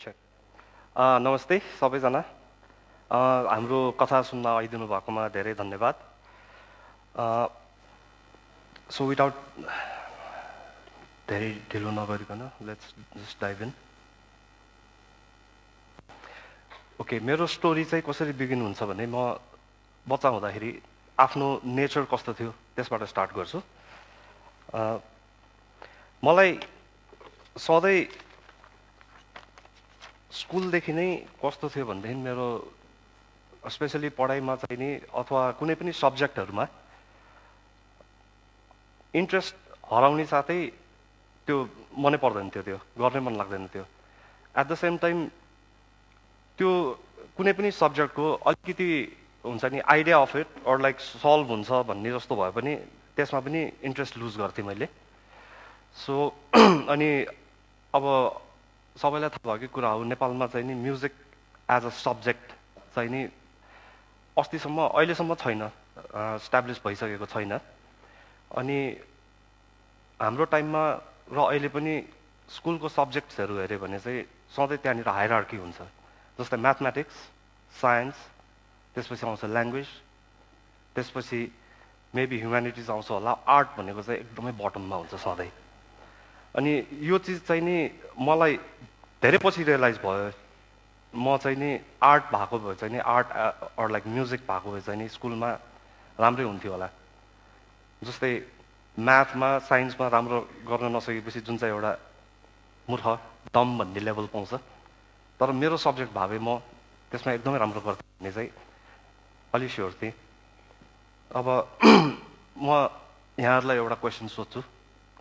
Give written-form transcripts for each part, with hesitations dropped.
Check. नमस्ते सबैजना हाम्रो कथा सुन्न आइदिनु भएकोमा धेरै धन्यवाद सो विदाउट धेरै ढिलो नगरिकन let's just dive in okay मेरो स्टोरी चाहिँ कसरी बिगिन हुन्छ भने म बच्चा हुँदाखेरि आफ्नो नेचर कस्तो थियो त्यसबाट स्टार्ट गर्छु मलाई सधैँ स्कुलदेखि नै कस्तो थियो भनेदेखि मेरो स्पेसली पढाइमा चाहिँ नि अथवा कुनै पनि सब्जेक्टहरूमा इन्ट्रेस्ट हराउने साथै त्यो मनै पर्दैन थियो त्यो गर्नै मन लाग्दैन थियो एट द सेम टाइम त्यो कुनै पनि सब्जेक्टको अलिकति हुन्छ नि idea of it or like solve हुन्छ भन्ने जस्तो भए पनि त्यसमा पनि इन्ट्रेस्ट लुज गर्थेँ मैले सो अनि अब सबैलाई थाहा भएकै कुरा हो नेपालमा चाहिँ नि म्युजिक एज अ सब्जेक्ट चाहिँ नि अस्तिसम्म अहिलेसम्म छैन स्ट्याब्लिस भइसकेको छैन अनि हाम्रो टाइममा र अहिले पनि स्कुलको सब्जेक्ट्सहरू हेऱ्यो भने चाहिँ सधैँ त्यहाँनिर हायरार्की हुन्छ जस्तै म्याथमेटिक्स साइन्स त्यसपछि आउँछ ल्याङ्ग्वेज त्यसपछि मेबी ह्युम्यानिटिज आउँछ होला आर्ट भनेको चाहिँ एकदमै बटममा हुन्छ सधैँ अनि यो चिज चाहिँ नि मलाई धेरै पछि रियलाइज भयो म चाहिँ नि आर्ट भएको भए चाहिँ नि आर्ट अर लाइक म्युजिक भएको भए चाहिँ नि स्कुलमा राम्रै हुन्थ्यो होला जस्तै म्याथमा साइन्समा राम्रो गर्न नसकेपछि जुन चाहिँ एउटा मूर्ख दम भन्ने लेभल पाउँछ तर मेरो सब्जेक्ट भए म त्यसमा एकदमै राम्रो गर्थेँ भन्ने चाहिँ अलि स्योर थिएँ अब म यहाँहरूलाई एउटा क्वेसन सोध्छु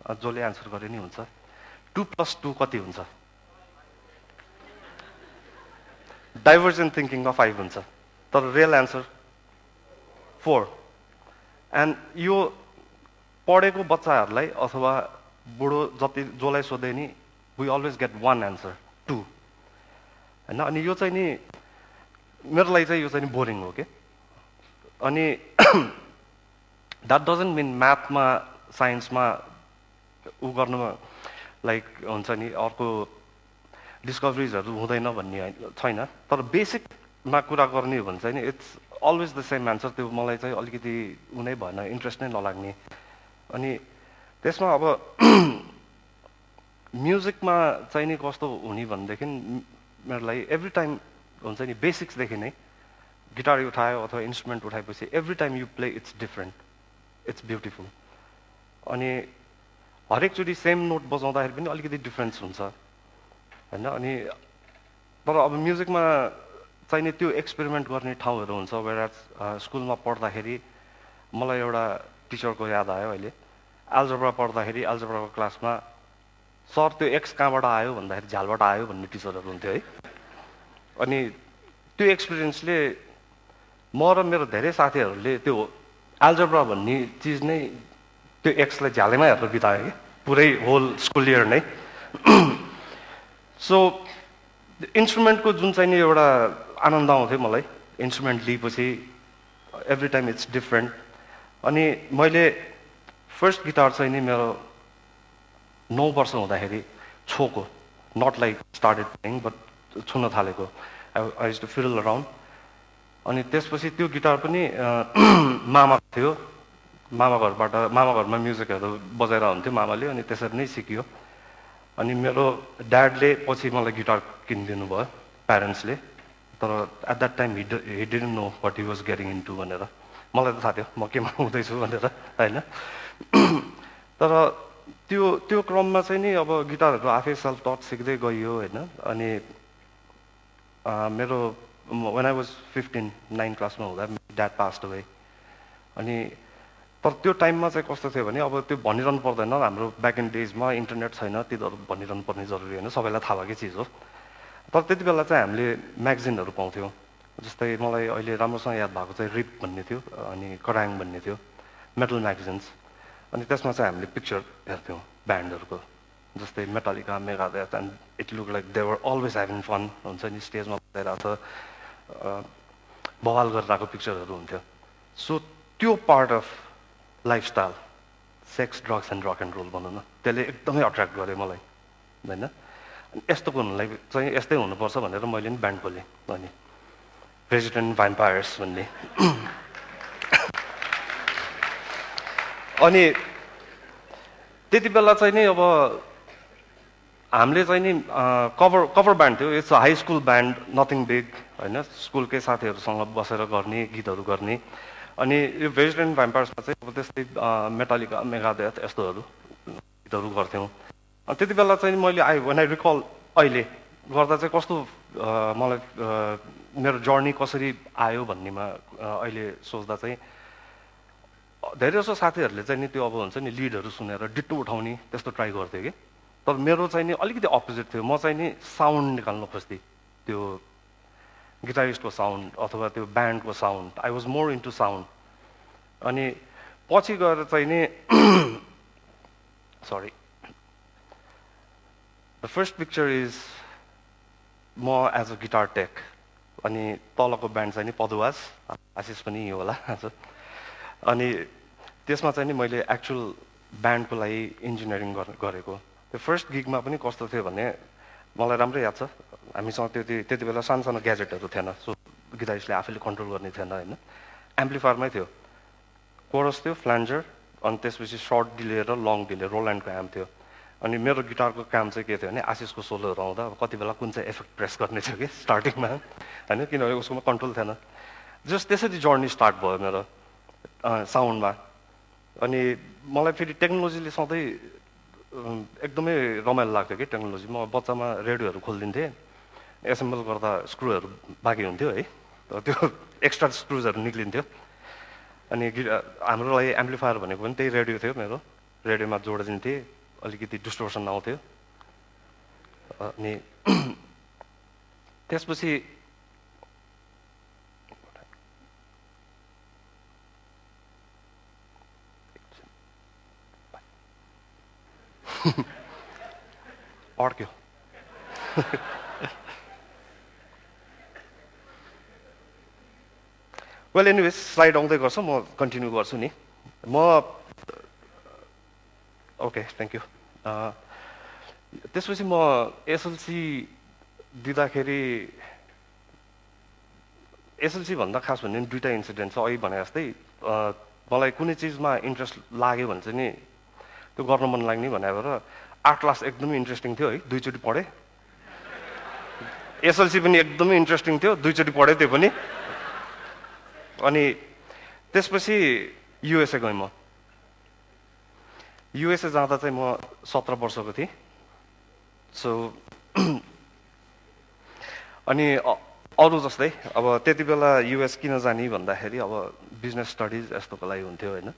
जसले एन्सर गरे नि हुन्छ 2+2 कति हुन्छ डाइभर्जेन्ट थिङ्किङमा 5 हुन्छ तर रियल एन्सर 4 एन्ड यो पढेको बच्चाहरूलाई अथवा बुढो जति जसलाई सोधे नि वी अलवेज गेट 1 एन्सर 2 होइन अनि यो चाहिँ नि मेरो लागि चाहिँ यो चाहिँ नि बोरिङ हो कि अनि द्याट डजन्ट मिन म्याथमा साइन्समा ऊ गर्नुमा लाइक हुन्छ नि अर्को डिस्कभरिजहरू हुँदैन भन्ने छैन तर बेसिकमा कुरा गर्ने हो भने चाहिँ नि it's always the same answer त्यो मलाई चाहिँ अलिकति उनै भएन इन्ट्रेस्ट नै नलाग्ने अनि त्यसमा अब म्युजिकमा चाहिँ नि कस्तो हुने भनेदेखि मेरो लागि एभ्री टाइम हुन्छ नि बेसिक्सदेखि नै गिटार उठायो अथवा इन्स्ट्रुमेन्ट उठाएपछि every time you play it's different it's beautiful अनि हरेकचोटि सेम नोट बजाउँदाखेरि पनि अलिकति डिफ्रेन्स हुन्छ होइन अनि तर अब म्युजिकमा चाहिँ नि त्यो एक्सपेरिमेन्ट गर्ने ठाउँहरू हुन्छ वेयर स्कुलमा पढ्दाखेरि मलाई एउटा टिचरको याद आयो अहिले एल्जेब्रा पढ्दाखेरि एल्जेब्राको क्लासमा सर त्यो एक्स कहाँबाट आयो भन्दाखेरि झ्यालबाट आयो भन्ने टिचरहरू हुन्थ्यो है अनि त्यो एक्सपिरियन्सले म र मेरो धेरै साथीहरूले त्यो एल्जेब्रा भन्ने चिज नै त्यो एक्सलाई झ्यालेमा हेरेर बितायो कि पुरै होल स्कुल इयर नै सो इन्स्ट्रुमेन्टको जुन चाहिँ नि एउटा आनन्द आउँथ्यो मलाई इन्स्ट्रुमेन्ट लिएपछि एभ्री टाइम इट्स डिफरेन्ट अनि मैले फर्स्ट गिटार चाहिँ नि मेरो 9 वर्ष हुँदाखेरि छोको not like started playing but छुन थालेको I used to fiddle around अनि त्यसपछि त्यो गिटार पनि मामाको थियो मामा घरमा म्युजिकहरू बजाएर हुन्थ्यो मामाले अनि त्यसरी नै सिकियो अनि मेरो ड्याडले पछि मलाई गिटार किनिदिनु भयो प्यारेन्ट्सले तर at that time he didn't know what he was getting into भनेर मलाई त थाहा थियो म केमा हुँदैछु भनेर होइन तर त्यो क्रममा चाहिँ नि अब गिटारहरू आफै सेल्फ टच सिक्दै गइयो होइन अनि मेरो when I was 15 9 क्लासमा हुँदा ड्याड पास्ट अवे अनि तर त्यो टाइममा चाहिँ कस्तो थियो भने अब त्यो भनिरहनु पर्दैन हाम्रो ब्याक इन डेजमा इन्टरनेट छैन तिनीहरू भनिरहनु पर्ने जरुरी होइन सबैलाई थाहा भएकै चिज हो तर त्यति बेला चाहिँ हामीले म्यागजिनहरू पाउँथ्यौँ जस्तै मलाई अहिले राम्रोसँग याद भएको चाहिँ रिप भन्ने थियो अनि कराङ भन्ने थियो मेटल म्यागजिन्स अनि त्यसमा चाहिँ हामीले पिक्चर हेर्थ्यौँ ब्यान्डहरूको जस्तै Metallica Megadeth and it look like they were always having fun हुन्छ नि स्टेजमा बजाइरहेको छ बवाल गरिरहेको पिक्चरहरू हुन्थ्यो सो त्यो part of lifestyle sex drugs and rock and role भनौँ न त्यसले एकदमै अट्र्याक्ट गर्यो मलाई होइन यस्तोको हुनुलाई चाहिँ यस्तै हुनुपर्छ भनेर मैले नि ब्यान्ड खोलेँ अनि प्रेसिडेन्ट भ्याम्पायर्स भन्ने अनि त्यति बेला चाहिँ नि अब हामीले चाहिँ नि कभर ब्यान्ड थियो it's high school band nothing big होइन स्कुलकै साथीहरूसँग बसेर गर्ने गीतहरू गर्ने अनि यो प्रेसिडेन्ट भ्याम्पायर्समा चाहिँ अब त्यस्तै मेटालिका मेगाडेथ यस्तोहरू गीतहरू गर्थ्यौँ अनि त्यति बेला चाहिँ मैले when I recall अहिले गर्दा चाहिँ कस्तो मलाई मेरो जर्नी कसरी आयो भन्नेमा अहिले सोच्दा चाहिँ धेरै जसो साथीहरूले चाहिँ नि त्यो अब हुन्छ नि लिडहरू सुनेर डिट्टो उठाउने त्यस्तो ट्राई गर्थ्यो कि तर मेरो चाहिँ नि अलिकति अपोजिट थियो म चाहिँ नि साउन्ड निकाल्न खोज्थेँ त्यो गिटारिस्टको साउन्ड अथवा त्यो ब्यान्डको sound I was more into sound अनि पछि गएर चाहिँ नि sorry the first picture is म एज अ गिटार टेक अनि तलको ब्यान्ड चाहिँ नि पदुवास आशिष पनि यो होला आज अनि त्यसमा चाहिँ नि मैले एक्चुअल ब्यान्डको लागि इन्जिनियरिङ गरेको त्यो फर्स्ट गिगमा पनि कस्तो थियो भने मलाई राम्रै याद छ हामीसँग त्यति बेला सानो सानो ग्याजेटहरू थिएन सो गिटारिस्टले आफैले कन्ट्रोल गर्ने थिएन होइन एम्प्लिफायरमै थियो कोरस थियो फ्ल्यान्जर अनि त्यसपछि सर्ट डिले र लङ डिले रोल्यान्डको एम्प थियो अनि मेरो गिटारको काम चाहिँ के थियो भने आशिषको सोलोहरू आउँदा अब कति बेला कुन चाहिँ इफेक्ट प्रेस गर्ने थियो कि स्टार्टिङमा होइन किनभने उसकोमा कन्ट्रोल थिएन जस्ट त्यसरी जर्नी स्टार्ट भयो मेरो साउन्डमा अनि मलाई फेरि टेक्नोलोजीले सधैँ एकदमै रमाइलो लाग्थ्यो कि टेक्नोलोजी म बच्चामा रेडियोहरू खोलिदिन्थेँ एसेम्बल गर्दा स्क्रुहरू बाँकी हुन्थ्यो है त्यो एक्स्ट्रा स्क्रुजहरू निक्लिन्थ्यो अनि हाम्रो लागि एम्प्लिफायर भनेको पनि त्यही रेडियो थियो मेरो रेडियोमा जोडिदिन्थेँ अलिकति डिस्टोर्सन आउँथ्यो अनि त्यसपछि अड्क्यो वेल एनिवेज स्लाइड आउँदै गर्छ म कन्टिन्यू गर्छु नि म ओके थ्याङ्क यू त्यसपछि म एसएलसी दिँदाखेरि एसएलसी भन्दा खास भन्ने दुईवटा इन्सिडेन्ट छ अघि भने जस्तै मलाई कुनै चिजमा इन्ट्रेस्ट लाग्यो भने चाहिँ नि त्यो गर्न मन लाग्ने भनेर आर्ट क्लास एकदमै इन्ट्रेस्टिङ थियो है दुईचोटि पढेँ एसएलसी पनि एकदमै इन्ट्रेस्टिङ थियो दुईचोटि पढेँ त्यो पनि अनि त्यसपछि युएसए गएँ म युएसए जाँदा चाहिँ म 17 वर्षको थिएँ सो अनि अरू जस्तै अब त्यति बेला युएस किन जाने भन्दाखेरि अब बिजनेस स्टडिज यस्तोको लागि हुन्थ्यो होइन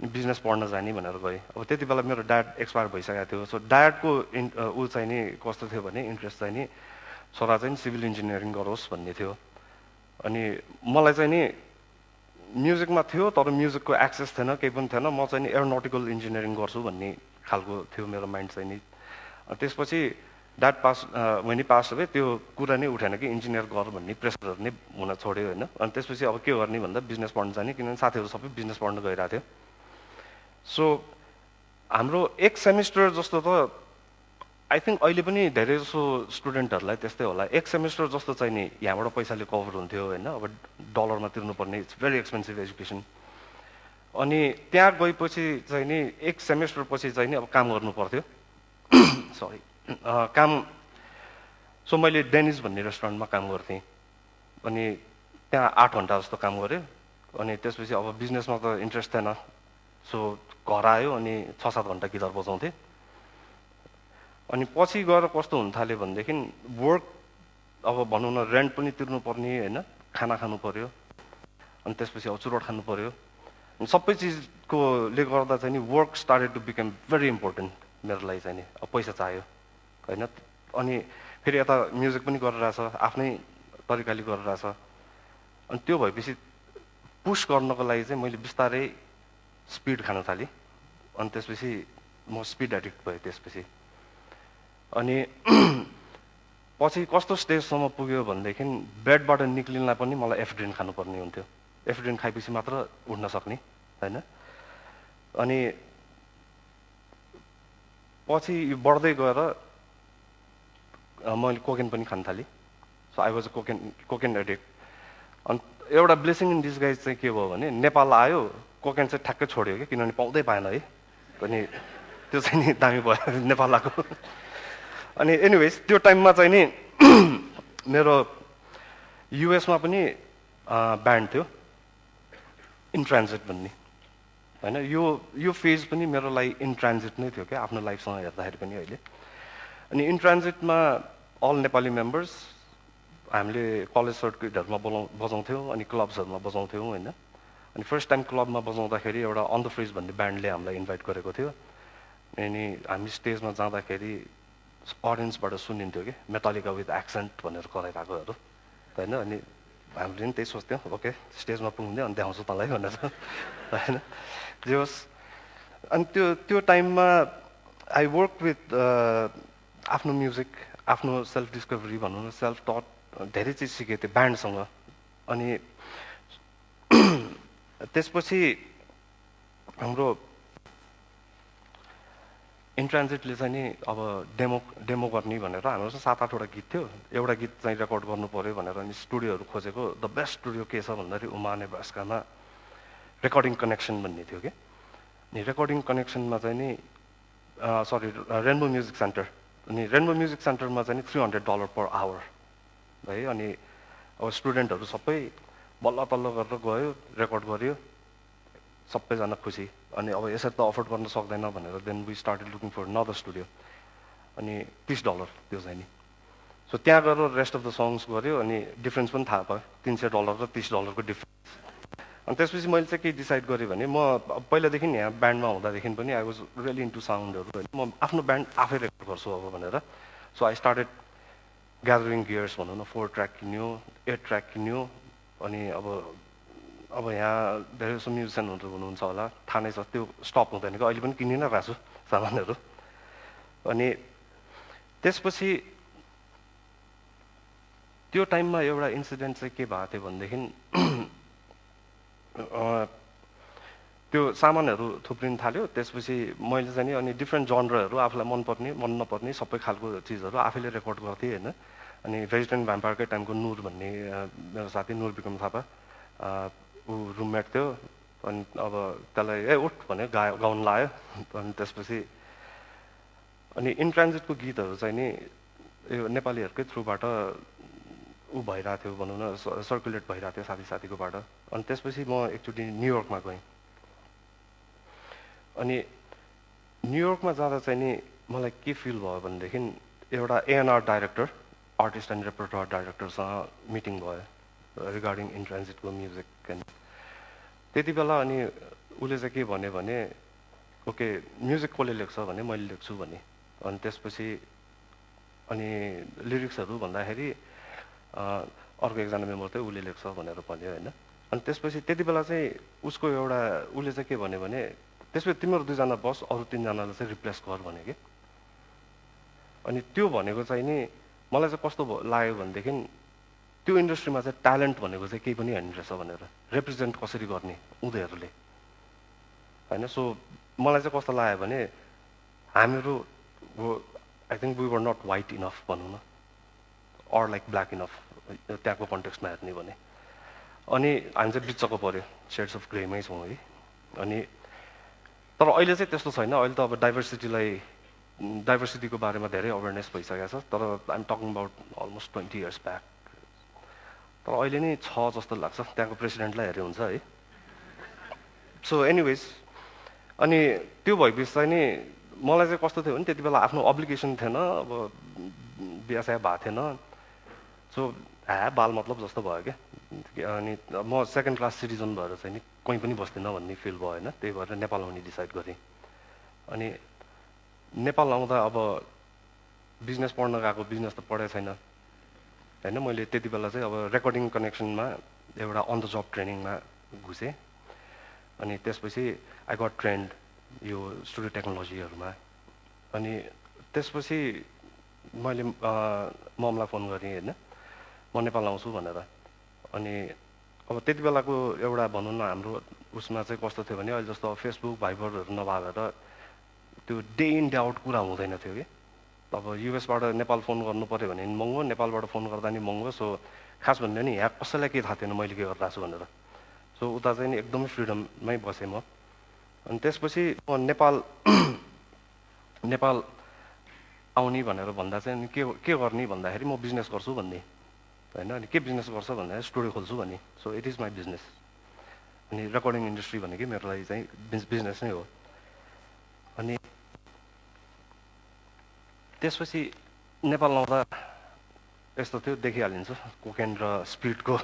बिजनेस पढ्न जाने भनेर गएँ अब त्यति बेला मेरो ड्याड एक्सपायर भइसकेको थियो सो ड्याडको ऊ चाहिँ नि कस्तो थियो भने इन्ट्रेस्ट चाहिँ नि छोरा चाहिँ सिभिल इन्जिनियरिङ गरोस् भन्ने थियो अनि मलाई चाहिँ नि म्युजिकमा थियो तर म्युजिकको एक्सेस थिएन केही पनि थिएन म चाहिँ नि एरोनोटिकल इन्जिनियरिङ गर्छु भन्ने खालको थियो मेरो माइन्ड चाहिँ नि त्यसपछि dad when he passed away त्यो कुरा नै उठेन कि इन्जिनियर गर भन्ने प्रेसरहरू नै हुन छोड्यो होइन अनि त्यसपछि अब के गर्ने भन्दा बिजनेस पढ्न जाने किनभने साथीहरू सबै बिजनेस पढ्न गइरहेको थियो सो हाम्रो एक सेमिस्टर जस्तो त आई थिङ्क अहिले पनि धेरै जसो स्टुडेन्टहरूलाई त्यस्तै होला एक सेमिस्टर जस्तो चाहिँ नि यहाँबाट पैसाले कभर हुन्थ्यो होइन अब डलरमा तिर्नुपर्ने इट्स भेरी एक्सपेन्सिभ एजुकेसन अनि त्यहाँ गएपछि चाहिँ नि एक सेमिस्टर पछि चाहिँ नि अब काम गर्नु पर्थ्यो सरी काम सो मैले डेनिज भन्ने रेस्टुरेन्टमा काम गर्थेँ अनि त्यहाँ 8 घन्टा जस्तो काम गरेँ अनि त्यसपछि अब बिजनेसमा त इन्ट्रेस्ट थिएन सो घर आयो अनि 6-7 घन्टा गिटार बजाउँथेँ अनि पछि गएर कस्तो हुन थाल्यो भनेदेखि वर्क अब भनौँ न रेन्ट पनि तिर्नु पर्ने होइन खाना खानु पर्यो अनि त्यसपछि अब चुरोट खानु पर्यो अनि सबै चिजकोले गर्दा चाहिँ नि work started to become very important मेरो लागि चाहिँ नि अब पैसा चाहियो होइन अनि फेरि यता म्युजिक पनि गरिरहेछ आफ्नै तरिकाले गरिरहेछ अनि त्यो भएपछि पुस गर्नको लागि चाहिँ मैले बिस्तारै स्पिड खान थालेँ अनि त्यसपछि म स्पिड एडिक्ट भएँ त्यसपछि अनि पछि कस्तो स्टेजसम्म पुग्यो भनेदेखि बेडबाट निक्लिनलाई पनि मलाई एफिड्रिन खानुपर्ने हुन्थ्यो एफिड्रिन खाएपछि मात्र उठ्न सक्ने होइन अनि पछि यो बढ्दै गएर मैले कोकेन पनि खान थालेँ so I was a cocaine addict अनि एउटा ब्लेसिङ इन डिसगाइज चाहिँ के भयो भने नेपाल आयो कोकेन चाहिँ ठ्याक्कै छोड्यो कि किनभने पाउँदै पाएन है अनि त्यो चाहिँ नि दामी भयो नेपाल आएको अनि एनिवेज त्यो टाइममा चाहिँ नि मेरो युएसमा पनि ब्यान्ड थियो इन ट्रान्जिट भन्ने होइन यो फेज पनि मेरो लागि इन ट्रान्जिट नै थियो क्या आफ्नो लाइफसँग हेर्दाखेरि पनि अहिले अनि इन ट्रान्जिटमा अल नेपाली मेम्बर्स हामीले कलेज सर्किटहरूमा बजाउँथ्यौँ अनि क्लब्सहरूमा बजाउँथ्यौँ होइन अनि फर्स्ट टाइम क्लबमा बजाउँदाखेरि एउटा अन द फ्रिज भन्ने ब्यान्डले हामीलाई इन्भाइट गरेको थियो अनि हामी स्टेजमा जाँदाखेरि अडियन्सबाट सुनिन्थ्यो कि मेटालिका विथ एक्सेन्ट भनेर कराइरहेकोहरू होइन अनि हामीले पनि त्यही सोच्थ्यौँ ओके स्टेजमा पुग्ने अनि देखाउँछु तँलाई भनेर होइन जे होस् अनि त्यो टाइममा आई वर्क विथ आफ्नो म्युजिक आफ्नो सेल्फ डिस्कभरी भनौँ न सेल्फ थट धेरै चिज सिकेको थिएँ ब्यान्डसँग अनि त्यसपछि हाम्रो इन ट्रान्जिटले चाहिँ नि अब डेमो गर्ने भनेर हाम्रो चाहिँ 7-8वटा गीत थियो एउटा गीत चाहिँ रेकर्ड गर्नु पऱ्यो भनेर अनि स्टुडियोहरू खोजेको द बेस्ट स्टुडियो के छ भन्दाखेरि उमा नेब्रास्कामा रेकर्डिङ कनेक्सन भन्ने थियो कि अनि रेकर्डिङ कनेक्सनमा चाहिँ नि सरी रेनबो म्युजिक सेन्टर अनि रेनबो म्युजिक सेन्टरमा चाहिँ नि $300 पर आवर है अनि अब स्टुडेन्टहरू सबै बल्ल तल्ल गरेर गयो रेकर्ड गर्यो सबैजना खुसी अनि अब यसरी त अफोर्ड गर्न सक्दैन भनेर then we started looking for another studio अनि $30 त्यो चाहिँ नि सो त्यहाँ गएर रेस्ट अफ द सङ्ग्स गऱ्यो अनि डिफ्रेन्स पनि थाहा भयो $300 र $30 को डिफ्रेन्स अनि त्यसपछि मैले चाहिँ के डिसाइड गरेँ भने म पहिलादेखि यहाँ ब्यान्डमा हुँदादेखि पनि आई वाज रियली इन्टु साउन्डहरू होइन म आफ्नो ब्यान्ड आफै रेकर्ड गर्छु अब भनेर so I started gathering gears भनौँ न 4 ट्र्याक किन्यो 8 ट्र्याक किन्यो अनि अब यहाँ धेरै जसो म्युजिसियनहरू हुनुहुन्छ होला थाहा नै छ त्यो स्टप हुँदैन कि अहिले पनि किनि नै रहेको छु सामानहरू अनि त्यसपछि त्यो टाइममा एउटा इन्सिडेन्ट चाहिँ के भएको थियो भनेदेखि त्यो सामानहरू थुप्रिन थाल्यो त्यसपछि मैले चाहिँ नि अनि डिफ्रेन्ट जनरहरू आफूलाई मनपर्ने मन नपर्ने सबै खालको चिजहरू आफैले रेकर्ड गर्थेँ होइन अनि रेजिडेन्ट भ्याम्पायरकै टाइमको नुर भन्ने मेरो साथी नुर विक्रम थापा ऊ रुममेट थियो अनि अब त्यसलाई उठ भने गाउन लायो अनि त्यसपछि अनि इन ट्रान्जिटको गीतहरू चाहिँ नि यो नेपालीहरूकै थ्रुबाट ऊ भइरहेको थियो भनौँ न सर्कुलेट भइरहेको थियो साथीकोबाट अनि त्यसपछि म एकचोटि न्युयोर्कमा गएँ अनि न्युयोर्कमा जाँदा चाहिँ नि मलाई के फिल भयो भनेदेखि एउटा A&R director artist and repertoire डाइरेक्टरसँग मिटिङ भयो रिगार्डिङ इन ट्रान्जिटको म्युजिक एन्ड त्यति बेला अनि उसले चाहिँ के भन्यो भने ओके म्युजिक कसले लेख्छ भने मैले लेख्छु भने अनि त्यसपछि अनि लिरिक्सहरू भन्दाखेरि अर्को एकजना मेम्बर थियो उसले लेख्छ भनेर भन्यो होइन अनि त्यसपछि त्यति बेला चाहिँ उसको एउटा उसले चाहिँ के भन्यो भने त्यसपछि तिमीहरू 2जना बस अरू 3जनालाई चाहिँ रिप्लेस गर भन्यो कि अनि त्यो भनेको चाहिँ नि मलाई चाहिँ कस्तो लाग्यो भनेदेखि त्यो इन्डस्ट्रीमा चाहिँ ट्यालेन्ट भनेको चाहिँ केही पनि होइन रहेछ भनेर रिप्रेजेन्ट कसरी गर्ने उनीहरूले होइन सो मलाई चाहिँ कस्तो लाग्यो भने हामीहरू I think we were not white enough भनौँ न अर लाइक ब्ल्याक इनफ त्यहाँको कन्टेक्स्टमा हेर्ने भने अनि हामी चाहिँ बिचको पऱ्यो सेड्स अफ ग्रेमै छौँ है अनि तर अहिले चाहिँ त्यस्तो छैन अहिले त अब डाइभर्सिटीको बारेमा धेरै अवेरनेस भइसकेको छ तर I'm talking about almost 20 years back तर अहिले नै छ जस्तो लाग्छ त्यहाँको प्रेसिडेन्टलाई हेरे हुन्छ है सो एनिवेज अनि त्यो भएपछि चाहिँ नि मलाई चाहिँ कस्तो थियो भने त्यति बेला आफ्नो अब्लिगेसन थिएन अब बिहा भएको थिएन सो बाल मतलब जस्तो भयो क्या अनि म सेकेन्ड क्लास सिटिजन भएर चाहिँ नि कहीँ पनि बस्दिनँ भन्ने फिल भयो होइन त्यही भएर नेपाल आउने डिसाइड गरेँ अनि नेपाल आउँदा अब बिजनेस पढ्न गएको बिजनेस त पढाइ छैन होइन मैले त्यति बेला चाहिँ अब रेकर्डिङ कनेक्सनमा एउटा अन द जब ट्रेनिङमा घुसेँ अनि त्यसपछि आई गट ट्रेन्ड यो स्टुडियो टेक्नोलोजीहरूमा अनि त्यसपछि मैले ममलाई फोन गरेँ होइन म नेपाल आउँछु भनेर अनि अब त्यति बेलाको एउटा भनौँ न हाम्रो उसमा चाहिँ कस्तो थियो भने अहिले जस्तो फेसबुक भाइबरहरू नभएर त्यो डे इन डे आउट कुरा हुँदैन थियो कि अब युएसबाट नेपाल फोन गर्नु पऱ्यो भने नि महँगो, नेपालबाट फोन गर्दा नि महँगो। सो खास भन्यो नि यहाँ कसैलाई केही थाहा थिएन मैले के गरिरहेको छु भनेर। सो उता चाहिँ नि एकदमै फ्रिडममै बसेँ म। अनि त्यसपछि म नेपाल आउने भनेर भन्दा चाहिँ के गर्ने भन्दाखेरि म बिजनेस गर्छु भन्ने होइन। अनि के बिजनेस गर्छ भन्दाखेरि स्टुडियो खोल्छु भन्ने। So it is my business. अनि रेकर्डिङ इन्डस्ट्री भनेकै मेरो लागि चाहिँ बिजनेस नै हो। अनि त्यसपछि नेपाल आउँदा यस्तो थियो, देखिहालिन्छ कोकेन र स्पिडको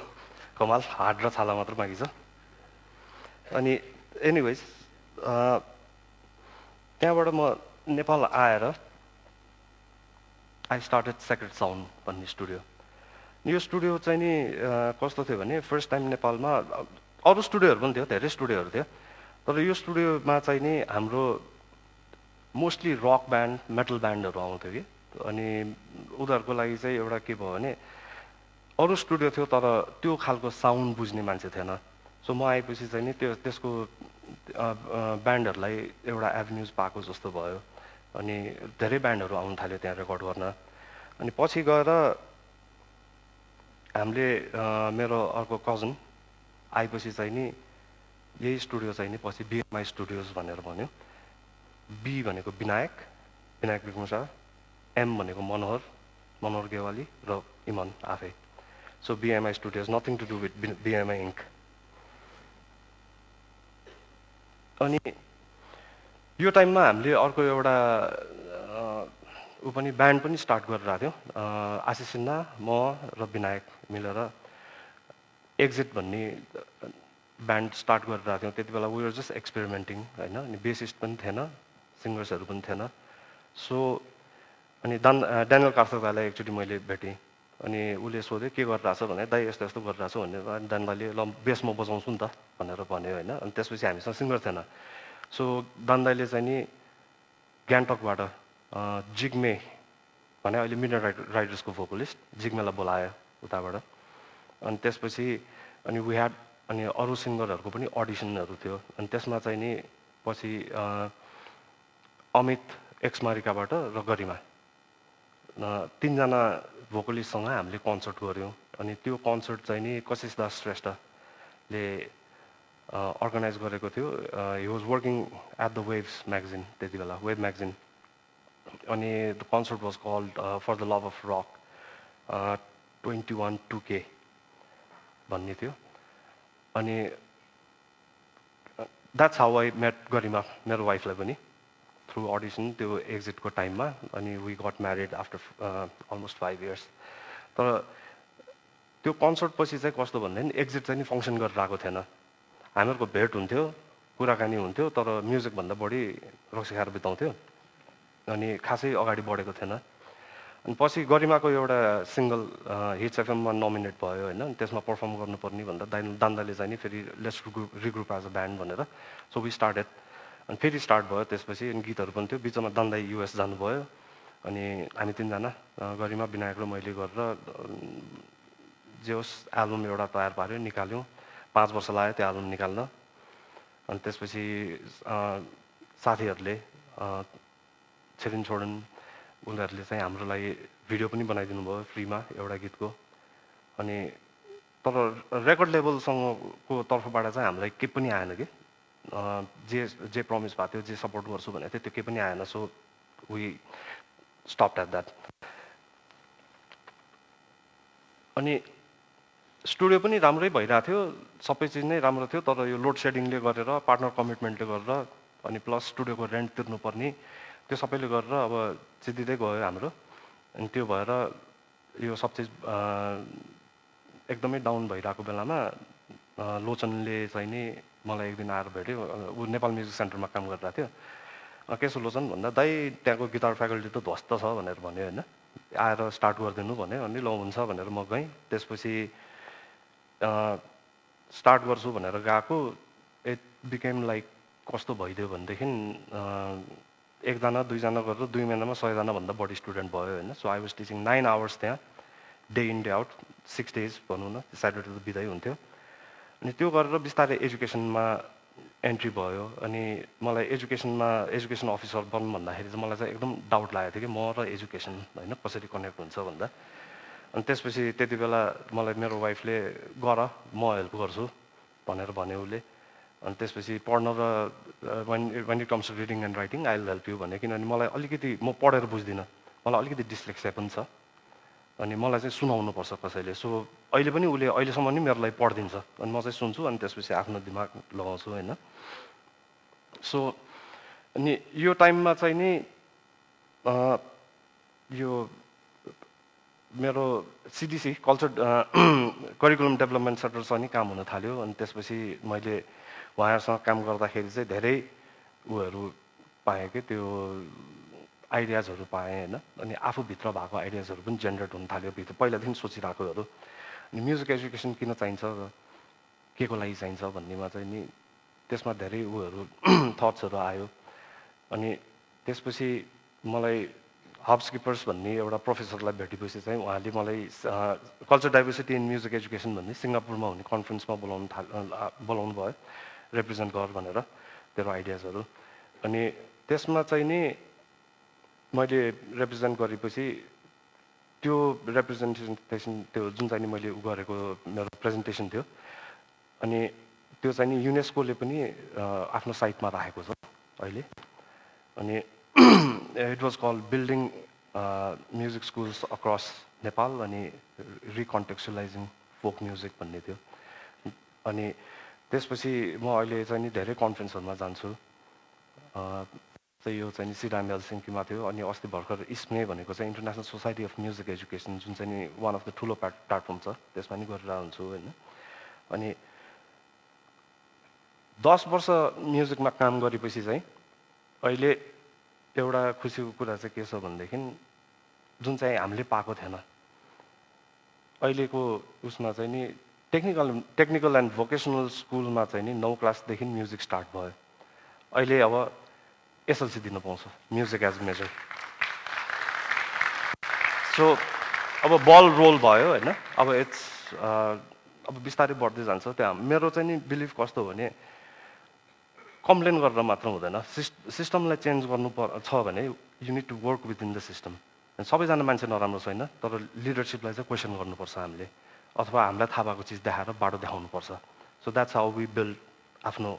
कमाल, हाड र छाला मात्र बाँकी छ। अनि एनिवेज त्यहाँबाट म नेपाल आएर आई स्टार्टेड सेक्रेट साउन्ड भन्ने स्टुडियो। यो स्टुडियो चाहिँ नि कस्तो थियो भने फर्स्ट टाइम नेपालमा अरू स्टुडियोहरू पनि थियो, धेरै स्टुडियोहरू थियो, तर यो स्टुडियोमा चाहिँ नि हाम्रो मोस्टली रक ब्यान्ड, मेटल ब्यान्डहरू आउँथ्यो कि। अनि उनीहरूको लागि चाहिँ एउटा के भयो भने अरू स्टुडियो थियो तर त्यो खालको साउन्ड बुझ्ने मान्छे थिएन। सो म आएपछि चाहिँ नि त्यसको ब्यान्डहरूलाई एउटा एभेन्युज पाएको जस्तो भयो। अनि धेरै ब्यान्डहरू आउनु थाल्यो त्यहाँ रेकर्ड गर्न। अनि पछि गएर हामीले मेरो अर्को कजन आएपछि चाहिँ नि यही स्टुडियो चाहिँ नि पछि बिएमआई स्टुडियोज भनेर भन्यो। बी भनेको विनायक विक्रम शाह, एम भनेको मनोहर गेवाली र इमन आफै। So BMI studios, nothing to do with BMI Inc. अनि यो टाइममा हामीले अर्को एउटा ऊ पनि ब्यान्ड पनि स्टार्ट गरिरहेको थियो। आशिष सिन्हा, म र विनायक मिलेर एक्जिट भन्ने ब्यान्ड स्टार्ट गरिरहेको थियौँ। त्यति बेला वी वर जस्ट एक्सपेरिमेन्टिङ होइन। अनि बेसिस्ट पनि थिएन, सिङ्गर्सहरू पनि थिएन। सो अनि ड्यानियल कार्थर दाईलाई एकचोटि मैले भेटेँ। अनि उसले सोध्यो के गरिरहेको छ भने, दाई यस्तो यस्तो गरिरहेको छु भनेर। अनि ड्यान दाईले ल बेस म बजाउँछु नि त भनेर भन्यो होइन। अनि त्यसपछि हामीसँग सिङ्गर थिएन। सो ड्यान दाईले चाहिँ नि गान्तोकबाट जिग्मे भने अहिले मिडनाइट राइडर्सको भोकलिस्ट जिग्मेलाई बोलायो उताबाट। अनि त्यसपछि अनि वी ह्याड अनि अरू सिङ्गरहरूको पनि अडिसनहरू थियो। अनि त्यसमा चाहिँ नि पछि अमित एक्समारिकाबाट र गरिमा तीनजना भोकलिस्टसँग हामीले कन्सर्ट गऱ्यौँ। अनि त्यो कन्सर्ट चाहिँ नि कशिश दास श्रेष्ठले अर्गनाइज गरेको थियो। He was working at the Waves magazine, त्यति बेला वेभ म्यागजिन। अनि the concert was called for the love of rock 21 2K भन्ने थियो। अनि that's how I met Garima, मेरो वाइफलाई पनि थ्रु अडिसन त्यो एक्जिटको टाइममा। अनि we got married after almost 5 years। तर त्यो कन्सर्ट पछि चाहिँ कस्तो भन्दाखेरि एक्जिट चाहिँ नि फङ्सन गरेर आएको थिएन। हामीहरूको भेट हुन्थ्यो, कुराकानी हुन्थ्यो, तर म्युजिकभन्दा बढी रक्सी खाएर बिताउँथ्यो। अनि खासै अगाडि बढेको थिएन। अनि पछि गरिमाको एउटा सिङ्गल हिट्स एफएममा नोमिनेट भयो होइन। त्यसमा पर्फर्म गर्नुपर्ने भन्दा दान्दाले चाहिँ नि फेरि let's regroup as a band भनेर। So we started. अनि फेरि स्टार्ट भयो त्यसपछि। अनि गीतहरू पनि थियो। बिचमा दान्दाई युएस जानुभयो। अनि हामी तिनजना गरिमा, विनायक र मैले गरेर जे होस् एल्बम एउटा तयार पार्यो, निकाल्यौँ। 5 वर्ष लाग्यो त्यो एल्बम निकाल्न। अनि त्यसपछि साथीहरूले छिरिन छोडन उनीहरूले चाहिँ हाम्रो लागि भिडियो पनि बनाइदिनु भयो फ्रीमा एउटा गीतको। अनि तर रेकर्ड लेभलसँगको तर्फबाट चाहिँ हामीलाई केही पनि आएन कि। जे प्रमिस भएको थियो, जे सपोर्ट गर्छु भनेको थियो, त्यो केही पनि आएन। So we stopped at that. अनि स्टुडियो पनि राम्रै भइरहेको थियो, सबै चिज नै राम्रो थियो। तर यो लोड सेडिङले गरेर, पार्टनर कमिटमेन्टले गरेर, अनि प्लस स्टुडियोको रेन्ट तिर्नुपर्ने, त्यो सबैले गरेर अब चिद्दिँदै गयो हाम्रो। अनि त्यो भएर यो सब चिज एकदमै डाउन भइरहेको बेलामा लोचनले चाहिँ नि मलाई एक दिन आएर भेट्यो। ऊ नेपाल म्युजिक सेन्टरमा काम गरिरहेको थियो। के छ लोचन भन्दा, दाइ त्यहाँको गिटार फ्याकल्टी त ध्वस्त छ भनेर भन्यो होइन। आएर स्टार्ट गरिदिनु भन्यो। अनि ल हुन्छ भनेर म गएँ। त्यसपछि स्टार्ट गर्छु भनेर गएको। इट बिकेम लाइक कस्तो भइदियो भनेदेखि एकजना दुईजना गरेर 2 महिनामा 100 जनाभन्दा बढी स्टुडेन्ट भयो होइन। So I was teaching 9 hours त्यहाँ, day in day out, 6 days भनौँ न। स्याटरडे त बिदाइ हुन्थ्यो। अनि त्यो गरेर बिस्तारै एजुकेसनमा एन्ट्री भयो अनि मलाई एजुकेसन अफिसर बन्नु भन्दाखेरि चाहिँ मलाई चाहिँ एकदम डाउट लागेको थियो कि म र एजुकेसन होइन कसरी कनेक्ट हुन्छ भन्दा अनि त्यसपछि त्यति बेला मलाई मेरो वाइफले गर म हेल्प गर्छु भनेर भन्यो उसले अनि त्यसपछि पढ्न र when it comes to reading and writing I will help you भने किनभने मलाई अलिकति म पढेर बुझ्दिनँ मलाई अलिकति डिस्लेक्सिया पनि छ अनि मलाई चाहिँ सुनाउनु पर्छ कसैले सो अहिले पनि उसले अहिलेसम्म नि मेरो लागि पढिदिन्छ अनि म चाहिँ सुन्छु अनि त्यसपछि आफ्नो दिमाग लगाउँछु होइन सो अनि यो टाइममा चाहिँ नि यो मेरो सिडिसी कल्चर करिकुलम डेभलपमेन्ट सेन्टरसँग नि काम हुन थाल्यो अनि त्यसपछि मैले उहाँहरूसँग काम गर्दाखेरि चाहिँ धेरै उहरू पाएँ कि त्यो आइडियाजहरू पाएँ होइन अनि आफूभित्र भएको आइडियाजहरू पनि जेनेरेट हुन थाल्यो भित्र पहिलादेखि सोचिरहेकोहरू अनि म्युजिक एजुकेसन किन चाहिन्छ र के को लागि चाहिन्छ भन्नेमा चाहिँ नि त्यसमा धेरै उहरू थट्सहरू आयो अनि त्यसपछि मलाई हब्सकिपर्स भन्ने एउटा प्रोफेसरलाई भेटेपछि चाहिँ उहाँले मलाई culture diversity in music education भन्ने सिङ्गापुरमा हुने कन्फरेन्समा बोलाउनु भयो रिप्रेजेन्ट गर भनेर तेरो आइडियाजहरू अनि त्यसमा चाहिँ नि मैले रिप्रेजेन्ट गरेपछि त्यो रिप्रेजेन्टेसन त्यो जुन चाहिँ नि मैले गरेको मेरो प्रेजेन्टेसन थियो अनि त्यो चाहिँ नि युनेस्कोले पनि आफ्नो साइटमा राखेको छ अहिले अनि it was called building music schools across Nepal अनि रिकन्टेक्चुलाइजिङ फोक म्युजिक भन्ने थियो अनि त्यसपछि म अहिले चाहिँ नि धेरै कन्फरेन्सहरूमा जान्छु चाहिँ यो चाहिँ नि सिडाम हेलसिङ्कीमा थियो अनि अस्ति भर्खर इस्मे भनेको चाहिँ international society of music education जुन चाहिँ नि वान अफ द ठुलो प्लेटफर्म छ त्यसमा नि गरेर हुन्छु होइन अनि 10 वर्ष म्युजिकमा काम गरेपछि चाहिँ अहिले एउटा खुसीको कुरा चाहिँ के छ भनेदेखि जुन चाहिँ हामीले पाएको थिएन अहिलेको उसमा चाहिँ नि टेक्निकल एन्ड भोकेसनल स्कुलमा चाहिँ नि 9 क्लासदेखि म्युजिक स्टार्ट भयो अहिले अब एसएलसी दिन पाउँछ म्युजिक एज मेजर सो अब बल रोल भयो होइन अब अब बिस्तारै बढ्दै जान्छ त्यहाँ मेरो चाहिँ नि बिलिभ कस्तो हो भने कम्प्लेन गरेर मात्र हुँदैन सिस्टमलाई चेन्ज गर्नु छ भने you need to work within the system सबैजना मान्छे नराम्रो छैन तर लिडरसिपलाई चाहिँ क्वेसन गर्नुपर्छ हामीले अथवा हामीलाई थाहा भएको चिज देखाएर बाटो देखाउनुपर्छ so that's how we build आफ्नो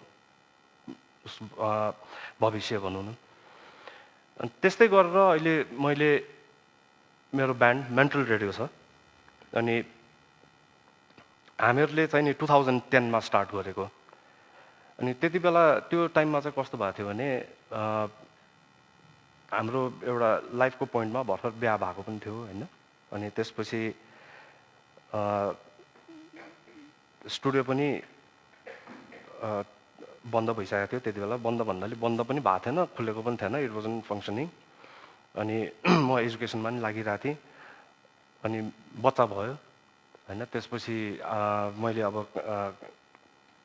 भविष्य भनौँ न अनि त्यस्तै गरेर अहिले मैले मेरो ब्यान्ड मेन्टल रेडियो छ अनि हामीहरूले चाहिँ नि 2010 मा स्टार्ट गरेको अनि त्यति बेला त्यो टाइममा चाहिँ कस्तो भएको थियो भने हाम्रो एउटा लाइफको पोइन्टमा भर्खर बिहा भएको पनि थियो होइन अनि त्यसपछि स्टुडियो पनि बन्द भइसकेको थियो त्यति बेला बन्द भन्नाले बन्द पनि भएको थिएन खुलेको पनि थिएन इट वाजन्ट फङ्सनिङ अनि म एजुकेसनमा पनि लागिरहेको थिएँ अनि बच्चा भयो होइन त्यसपछि मैले अब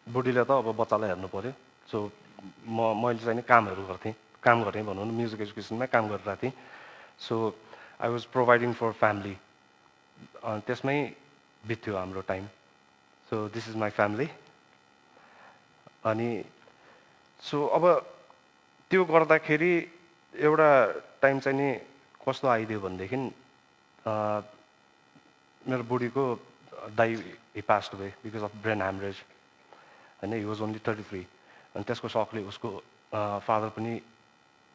बुढीले त अब बच्चालाई हेर्नु पऱ्यो सो मैले चाहिँ नि काम गरेँ भनौँ न म्युजिक एजुकेसनमा काम गरिरहेको थिएँ so I was providing for family त्यसमै बित्थ्यो हाम्रो time so this is my family अनि सो अब त्यो गर्दाखेरि एउटा टाइम चाहिँ नि कस्तो आइदियो भनेदेखि मेरो बुढीको दाइ he passed away because of brain haemorrhage होइन हि वाज ओन्ली 33 अनि त्यसको सकले उसको फादर पनि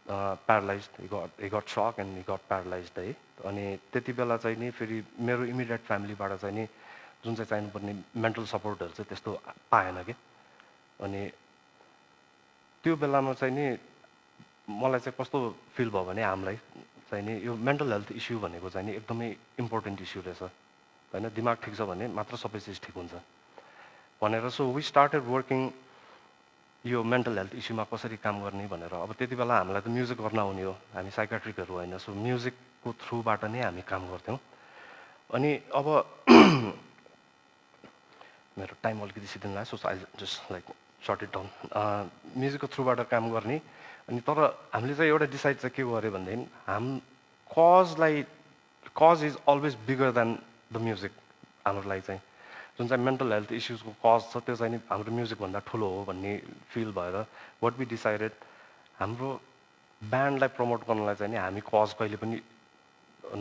paralyse he got shock and he got paralyse है अनि त्यति बेला चाहिँ नि फेरि मेरो इमिडिएट फ्यामिलीबाट चाहिँ नि जुन चाहिँ चाहिनुपर्ने मेन्टल सपोर्टहरू चाहिँ त्यस्तो पाएन कि अनि त्यो बेलामा चाहिँ नि मलाई चाहिँ कस्तो फिल भयो भने हामीलाई चाहिँ नि यो मेन्टल हेल्थ इस्यु भनेको चाहिँ नि एकदमै इम्पोर्टेन्ट इस्यु रहेछ होइन दिमाग ठिक छ भने मात्र सबै चिज ठिक हुन्छ भनेर सो वी स्टार्टेड वर्किङ यो मेन्टल हेल्थ इस्युमा कसरी काम गर्ने भनेर अब त्यति बेला हामीलाई त म्युजिक गर्न आउने हो हामी साइकाट्रिकहरू होइन सो म्युजिकको थ्रुबाट नै हामी काम गर्थ्यौँ अनि अब मेरो टाइम अलिकति सिद्धिन लाग्यो so I just like sort it down म्युजिकको थ्रुबाट काम गर्ने अनि तर हामीले चाहिँ एउटा डिसाइड चाहिँ के गर्यो भनेदेखि cause is always bigger than the music हाम्रो लागि चाहिँ र जुन चाहिँ मेन्टल हेल्थ इस्युजको कज छ त्यो चाहिँ नि हाम्रो म्युजिकभन्दा ठुलो हो भन्ने फिल भएर वाट वी डिसाइडेड हाम्रो ब्यान्डलाई प्रमोट गर्नलाई चाहिँ नि हामी कज कहिले पनि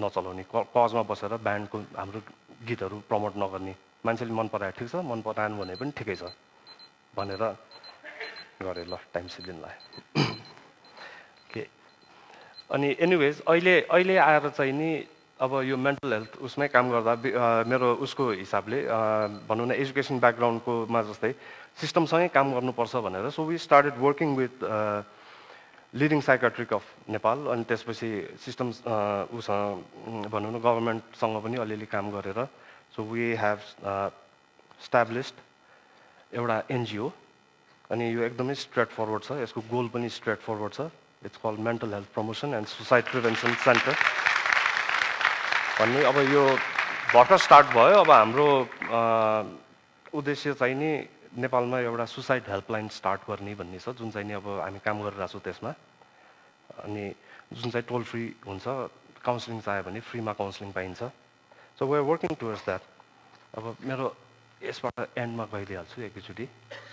नचलाउने कजमा बसेर ब्यान्डको हाम्रो गीतहरू प्रमोट नगर्ने मान्छेले मन परायो ठिक छ मन पराएन भने पनि ठिकै छ भनेर गरेँ ल टाइम सिलिनलाई के अनि एनिवेज अहिले आएर चाहिँ नि अब यो मेन्टल हेल्थ उसमै काम गर्दा मेरो उसको हिसाबले भनौँ न एजुकेसन ब्याकग्राउन्डकोमा जस्तै सिस्टमसँगै काम गर्नुपर्छ भनेर so we started working with leading psychiatric of Nepal अनि त्यसपछि सिस्टम उसँग भनौँ न गभर्मेन्टसँग पनि अलिअलि काम गरेर सो वी हेभ स्ट्याब्लिस्ड एउटा एनजिओ अनि यो एकदमै स्ट्रेट फरवर्ड छ यसको गोल पनि स्ट्रेट फरवर्ड छ it's called mental health promotion and suicide prevention center भन्ने अब यो भर्खर स्टार्ट भयो अब हाम्रो उद्देश्य चाहिँ नि नेपालमा एउटा सुसाइड हेल्पलाइन स्टार्ट गर्ने भन्ने छ जुन चाहिँ नि अब हामी काम गरिरहेको छौँ त्यसमा अनि जुन चाहिँ टोल फ्री हुन्छ काउन्सिलिङ चाहियो भने फ्रीमा काउन्सिलिङ पाइन्छ so we are working towards that अब मेरो यसबाट एन्डमा गइदिइहाल्छु एकैचोटि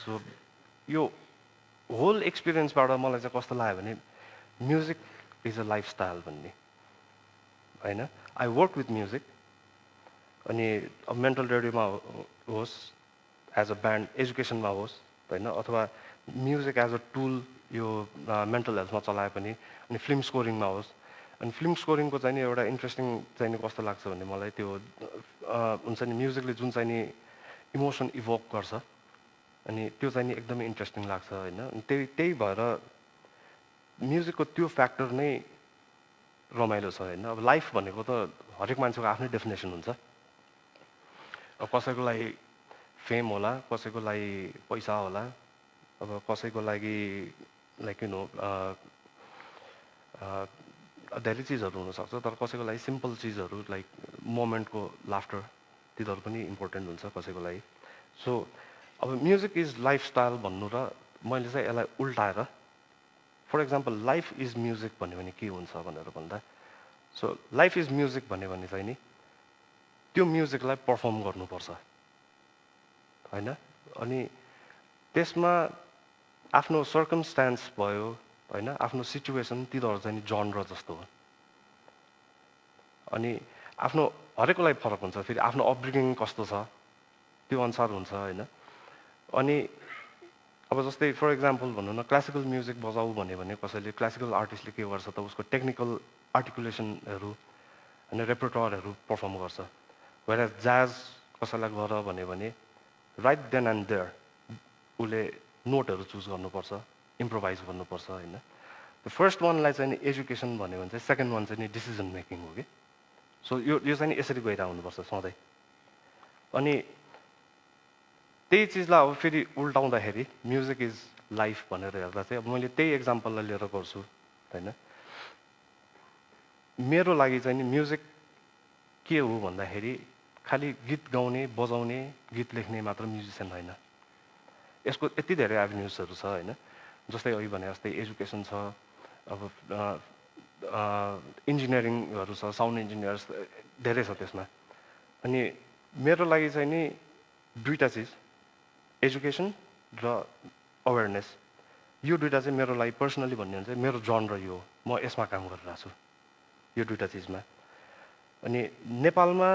सो यो होल एक्सपिरियन्सबाट मलाई चाहिँ कस्तो लाग्यो भने म्युजिक इज अ लाइफस्टाइल भन्ने होइन आई वर्क विथ म्युजिक अनि अब मेन्टल रेडियोमा होस् एज अ ब्यान्ड एजुकेसनमा होस् होइन अथवा म्युजिक एज अ टुल यो मेन्टल हेल्थमा चलाए पनि अनि फिल्म स्कोरिङमा होस् अनि फिल्म स्कोरिङको चाहिँ नि एउटा इन्ट्रेस्टिङ चाहिँ नि कस्तो लाग्छ भने मलाई त्यो हुन्छ नि म्युजिकले जुन चाहिँ नि इमोसन इभोक गर्छ अनि त्यो चाहिँ नि एकदमै इन्ट्रेस्टिङ लाग्छ होइन अनि त्यही भएर म्युजिकको त्यो फ्याक्टर नै रमाइलो छ होइन अब लाइफ भनेको त हरेक मान्छेको आफ्नै डेफिनेसन हुन्छ अब कसैको लागि फेम होला कसैको लागि पैसा होला अब कसैको लागि लाइक यु नो धेरै चिजहरू हुनसक्छ तर कसैको लागि सिम्पल चिजहरू लाइक मोमेन्टको लाफ्टर तिनीहरू पनि इम्पोर्टेन्ट हुन्छ कसैको लागि सो अब म्युजिक इज लाइफस्टाइल भन्नु र मैले चाहिँ यसलाई उल्टाएर for example life is music भन्यो भने के हुन्छ भनेर भन्दा सो लाइफ इज म्युजिक भन्यो भने चाहिँ नि त्यो म्युजिकलाई पर्फर्म गर्नुपर्छ होइन अनि त्यसमा आफ्नो सर्कमस्टान्स भयो होइन आफ्नो सिचुएसन तिनीहरू चाहिँ नि जनर जस्तो हो अनि आफ्नो हरेकको लागि फरक हुन्छ फेरि आफ्नो अपब्रिङिङ कस्तो छ त्यो अनुसार हुन्छ होइन अनि अब जस्तै फर इक्जाम्पल भनौँ न क्लासिकल म्युजिक बजाऊ भन्यो भने कसैले क्लासिकल आर्टिस्टले के गर्छ त उसको टेक्निकल आर्टिकुलेसनहरू अनि रेपर्टरहरू पर्फर्म गर्छ वेयर ज्याज कसैलाई गर भन्यो भने राइट देन एन्ड देयर उसले नोटहरू चुज गर्नुपर्छ इम्प्रोभाइज गर्नुपर्छ होइन द फर्स्ट वानलाई चाहिँ नि एजुकेसन भन्यो भने चाहिँ सेकेन्ड वान चाहिँ नि डिसिजन मेकिङ हो कि सो यो चाहिँ नि यसरी गइरहेको हुनुपर्छ सधैँ अनि त्यही चिजलाई अब फेरि उल्टाउँदाखेरि म्युजिक इज लाइफ भनेर हेर्दा चाहिँ अब मैले त्यही एक्जाम्पललाई लिएर गर्छु होइन मेरो लागि चाहिँ नि म्युजिक के हो भन्दाखेरि खालि गीत गाउने बजाउने गीत लेख्ने मात्र म्युजिसियन होइन यसको यति धेरै एभिन्युजहरू छ होइन जस्तै अघि भने जस्तै एजुकेसन छ अब इन्जिनियरिङहरू छ साउन्ड इन्जिनियर्स धेरै छ त्यसमा अनि मेरो लागि चाहिँ नि दुईवटा चिज एजुकेसन र अवेरनेस यो दुईवटा चाहिँ मेरो लागि पर्सनली भन्ने भने चाहिँ मेरो जनर यो हो म यसमा काम गरिरहेको छु यो दुईवटा चिजमा अनि नेपालमा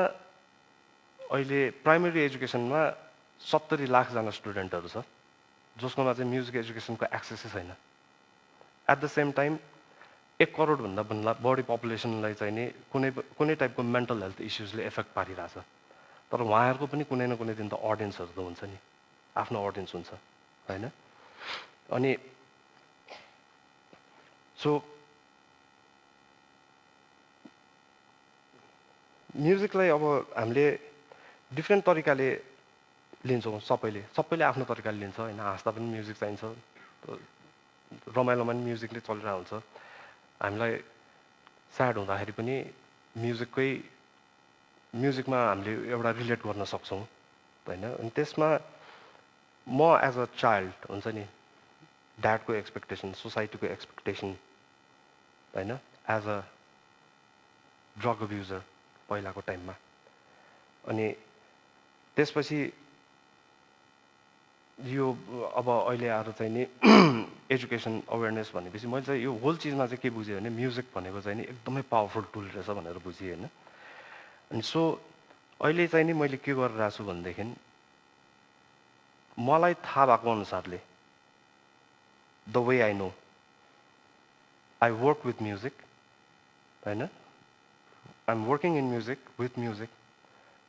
अहिले प्राइमेरी एजुकेसनमा 70 लाखजना स्टुडेन्टहरू छ जसकोमा चाहिँ म्युजिक एजुकेसनको एक्सेसै छैन एट द सेम टाइम 1 करोडभन्दा बढी पपुलेसनलाई चाहिँ नि कुनै टाइपको मेन्टल हेल्थ इस्युजले एफेक्ट पारिरहेछ तर उहाँहरूको पनि कुनै न कुनै दिन त अडियन्सहरू त हुन्छ नि आफ्नो अडियन्स हुन्छ होइन अनि सो म्युजिकलाई अब हामीले डिफ्रेन्ट तरिकाले लिन्छौँ सबैले आफ्नो तरिकाले लिन्छ होइन हाँस्दा पनि म्युजिक चाहिन्छ रमाइलोमा पनि म्युजिकले चलिरहेको हुन्छ हामीलाई स्याड हुँदाखेरि पनि म्युजिकमा हामीले एउटा रिलेट गर्न सक्छौँ होइन अनि त्यसमा म एज अ चाइल्ड हुन्छ नि ड्याडको एक्सपेक्टेसन सोसाइटीको एक्सपेक्टेसन होइन एज अ ड्रग अब्युजर पहिलाको टाइममा अनि त्यसपछि यो अब अहिले आएर चाहिँ नि एजुकेसन अवेरनेस भनेपछि मैले चाहिँ यो होल चिजमा चाहिँ के बुझेँ भने म्युजिक भनेको चाहिँ नि एकदमै पावरफुल टुल रहेछ भनेर बुझेँ होइन। अनि सो अहिले चाहिँ नि मैले के गरिरहेको छु भनेदेखि मलाई थाहा भएको अनुसारले the way I know I work with music होइन, I am working in music with music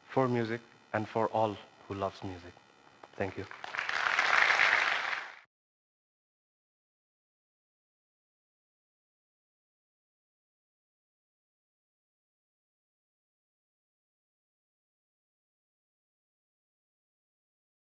for music and for all who loves music. Thank you.